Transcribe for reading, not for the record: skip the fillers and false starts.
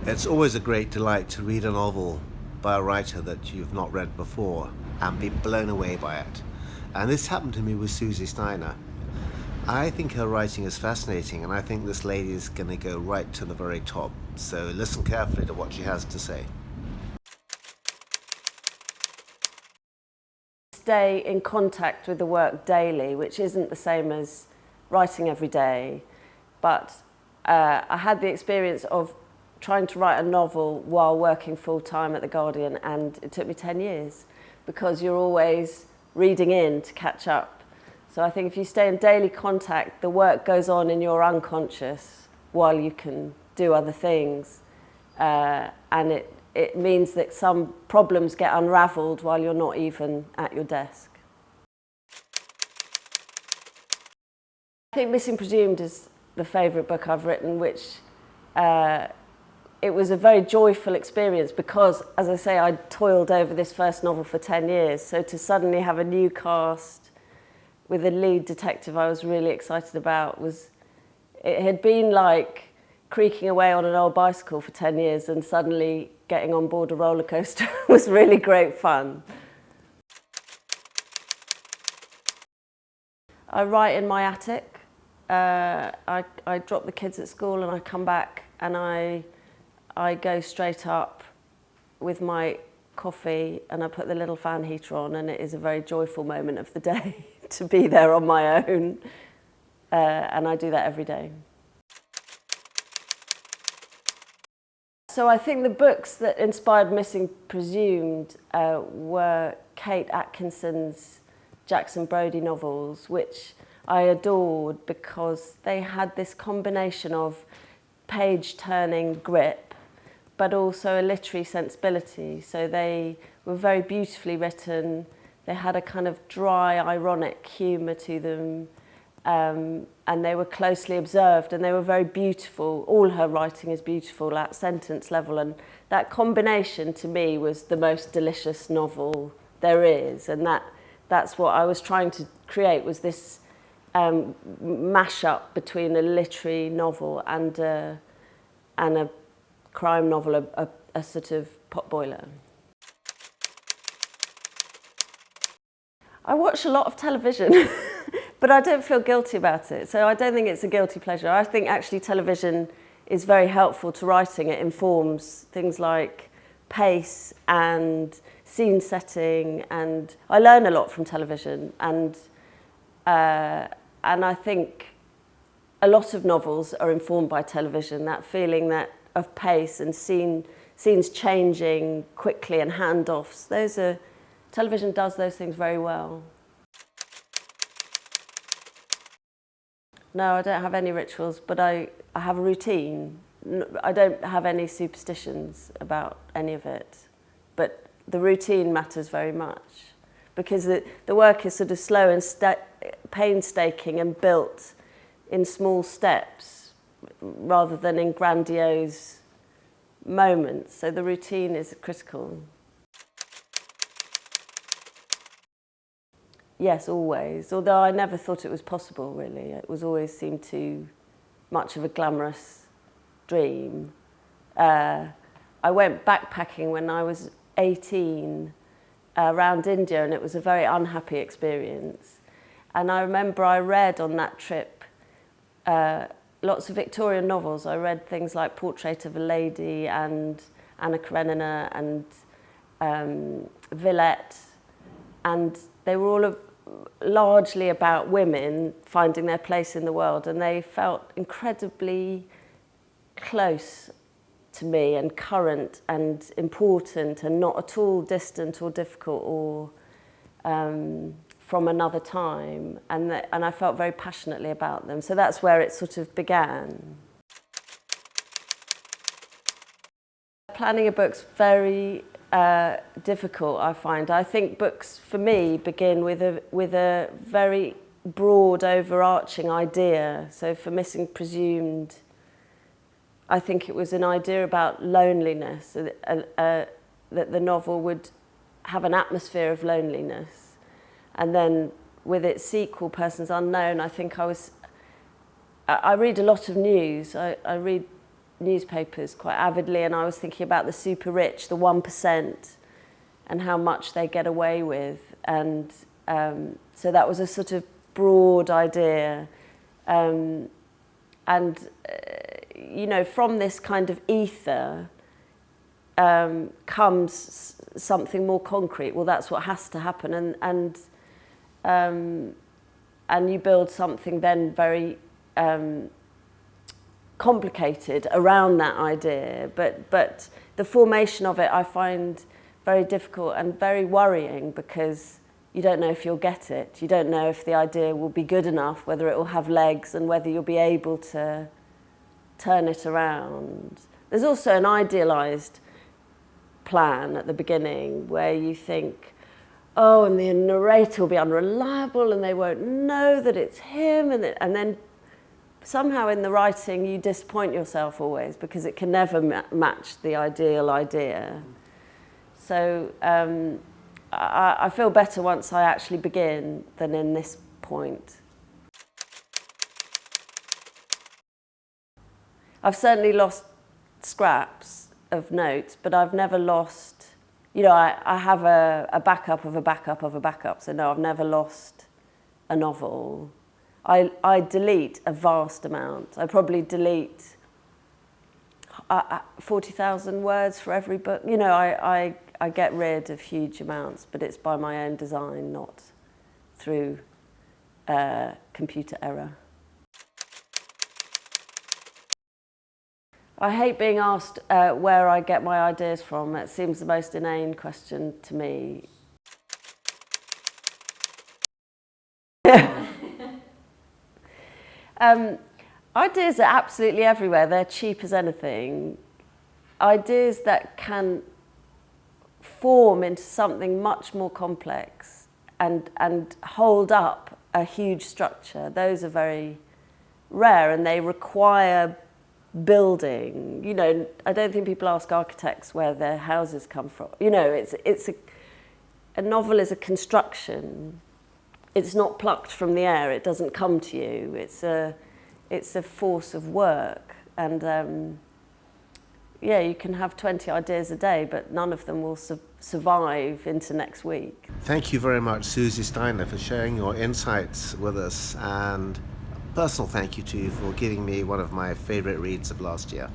It's always a great delight to read a novel by a writer that you've not read before and be blown away by it. And this happened to me with Susie Steiner. I think her writing is fascinating, and I think this lady is going to go right to the very top. So listen carefully to what she has to say. Stay in contact with the work daily, which isn't the same as writing every day, but I had the experience of trying to write a novel while working full-time at The Guardian, and it took me 10 years because you're always reading in to catch up. So I think if you stay in daily contact, the work goes on in your unconscious while you can do other things, and it means that some problems get unravelled while you're not even at your desk. I think Missing Presumed is the favourite book I've written, which it was a very joyful experience because, as I say, I'd toiled over this first novel for 10 years. So to suddenly have a new cast with a lead detective I was really excited about it had been like creaking away on an old bicycle for 10 years and suddenly getting on board a roller coaster was really great fun. I write in my attic. I drop the kids at school and I come back and I go straight up with my coffee and I put the little fan heater on, and it is a very joyful moment of the day to be there on my own, and I do that every day. So I think the books that inspired Missing Presumed were Kate Atkinson's Jackson Brodie novels, which I adored because they had this combination of page-turning grip, but also a literary sensibility. So they were very beautifully written. They had a kind of dry, ironic humour to them, and they were closely observed, and they were very beautiful. All her writing is beautiful at sentence level, and that combination to me was the most delicious novel there is, and that's what I was trying to create, was this mash-up between a literary novel and a crime novel, a sort of potboiler. I watch a lot of television, but I don't feel guilty about it. So I don't think it's a guilty pleasure. I think actually television is very helpful to writing. It informs things like pace and scene setting, and I learn a lot from television. And I think a lot of novels are informed by television, that feeling of pace and scenes changing quickly and handoffs. Television does those things very well. No, I don't have any rituals, but I have a routine. I don't have any superstitions about any of it, but the routine matters very much because the work is sort of slow and painstaking and built in small steps rather than in grandiose moments. So the routine is critical. Yes, always. Although I never thought it was possible, really. It was always seemed too much of a glamorous dream. I went backpacking when I was 18 around India, and it was a very unhappy experience. And I remember I read on that trip lots of Victorian novels. I read things like Portrait of a Lady and Anna Karenina and Villette, and they were all largely about women finding their place in the world, and they felt incredibly close to me and current and important and not at all distant or difficult or from another time, and I felt very passionately about them. So that's where it sort of began. Planning a book's very difficult, I find. I think books, for me, begin with a very broad, overarching idea. So for Missing Presumed, I think it was an idea about loneliness, that the novel would have an atmosphere of loneliness. And then with its sequel, Persons Unknown, I think I read a lot of news. I read newspapers quite avidly, and I was thinking about the super rich, the 1%, and how much they get away with. And so that was a sort of broad idea. You know, from this kind of ether comes something more concrete. Well, that's what has to happen, and you build something then very complicated around that idea. But the formation of it I find very difficult and very worrying, because you don't know if you'll get it. You don't know if the idea will be good enough, whether it will have legs, and whether you'll be able to turn it around. There's also an idealized plan at the beginning where you think, oh, and the narrator will be unreliable and they won't know that it's him, and then somehow in the writing you disappoint yourself always, because it can never match the ideal idea. So I feel better once I actually begin than in this point. I've certainly lost scraps of notes, but I've never lost, you know, I have a backup of a backup of a backup, so no, I've never lost a novel. I delete a vast amount. I probably delete 40,000 words for every book. You know, I get rid of huge amounts, but it's by my own design, not through computer error. I hate being asked where I get my ideas from. It seems the most inane question to me. Ideas are absolutely everywhere. They're cheap as anything. Ideas that can form into something much more complex and hold up a huge structure, those are very rare, and they require building. You know, I don't think people ask architects where their houses come from. You know, a novel is a construction. It's not plucked from the air. It doesn't come to you. It's a force of work. And yeah, you can have 20 ideas a day, but none of them will survive into next week. Thank you very much, Susie Steiner, for sharing your insights with us, and a personal thank you to you for giving me one of my favorite reads of last year.